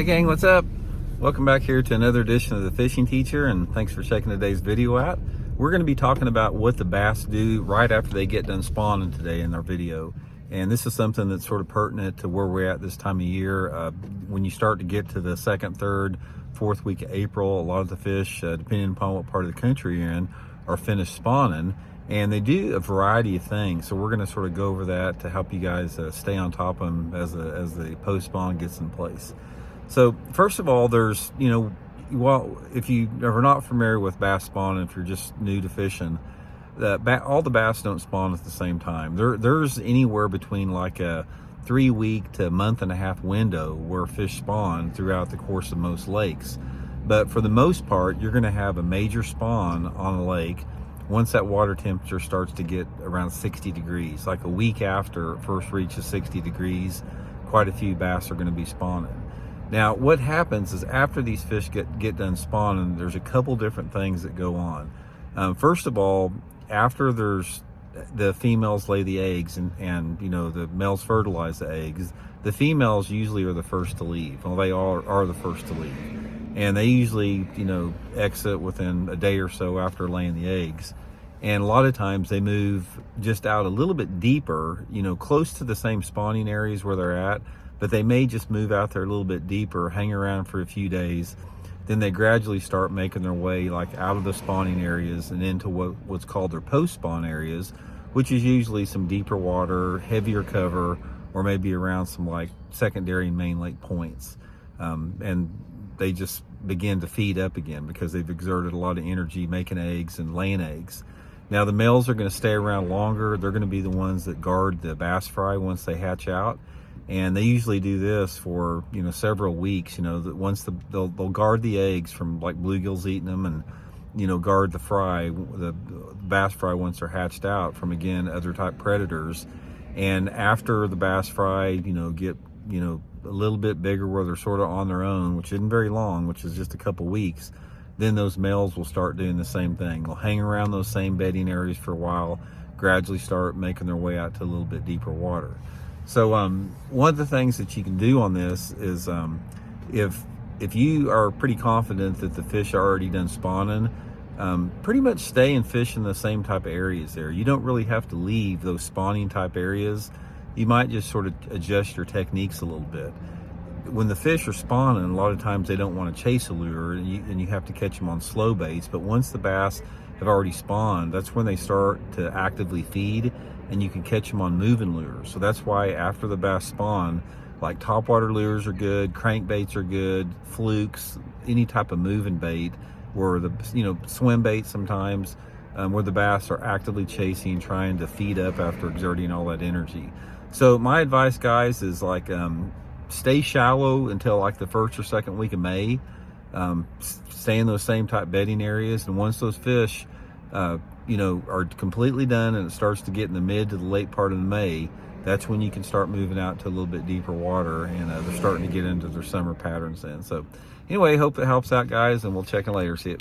Hey gang, what's up? Welcome back here to another edition of the Fishing Teacher, and thanks for checking today's video out. We're going to be talking about what the bass do right after they get done spawning today in our video. And this is something that's sort of pertinent to where we're at this time of year. When you start to get to the second, third, fourth week of April, a lot of the fish, depending upon what part of the country you're in, are finished spawning. And they do a variety of things. So we're going to sort of go over that to help you guys stay on top of them as the post-spawn gets in place. So first of all, there's, well, if you are not familiar with bass spawning, if you're just new to fishing, all the bass don't spawn at the same time. There's anywhere between like a 3-week to a month-and-a-half window where fish spawn throughout the course of most lakes. But for the most part, you're going to have a major spawn on a lake once that water temperature starts to get around 60 degrees. Like a week after it first reaches 60 degrees, quite a few bass are going to be spawning. Now, what happens is after these fish get done spawning, there's a couple different things that go on. First of all, after the females lay the eggs and the males fertilize the eggs, the females usually are the first to leave. Well, they are the first to leave. And they usually, exit within a day or so after laying the eggs. And a lot of times they move just out a little bit deeper, close to the same spawning areas where they're at, but they may just move out there a little bit deeper, hang around for a few days. Then they gradually start making their way like out of the spawning areas and into what's called their post-spawn areas, which is usually some deeper water, heavier cover, or maybe around some like secondary and main lake points. And they just begin to feed up again because they've exerted a lot of energy making eggs and laying eggs. Now the males are going to stay around longer. They're going to be the ones that guard the bass fry once they hatch out. And they usually do this for, several weeks, that once they'll guard the eggs from like bluegills eating them and, guard the fry, the bass fry once they're hatched out from, again, other type predators. And after the bass fry, get, a little bit bigger where they're sort of on their own, which isn't very long, which is just a couple weeks, then those males will start doing the same thing. They'll hang around those same bedding areas for a while, gradually start making their way out to a little bit deeper water. So one of the things that you can do on this is if you are pretty confident that the fish are already done spawning, pretty much stay and fish in the same type of areas there. You don't really have to leave those spawning type areas. You might just sort of adjust your techniques a little bit. When the fish are spawning, a lot of times they don't want to chase a lure and you have to catch them on slow baits. But once the bass have already spawned, that's when they start to actively feed, and you can catch them on moving lures. So that's why after the bass spawn, like topwater lures are good, crankbaits are good, flukes, any type of moving bait, or the swim bait sometimes, where the bass are actively chasing, trying to feed up after exerting all that energy. So my advice, guys, is like stay shallow until like the first or second week of May. Stay in those same type bedding areas, and once those fish are completely done and it starts to get in the mid to the late part of May, that's when you can start moving out to a little bit deeper water, and they're starting to get into their summer patterns then. So anyway, hope that helps out, guys, and we'll check in later. See you.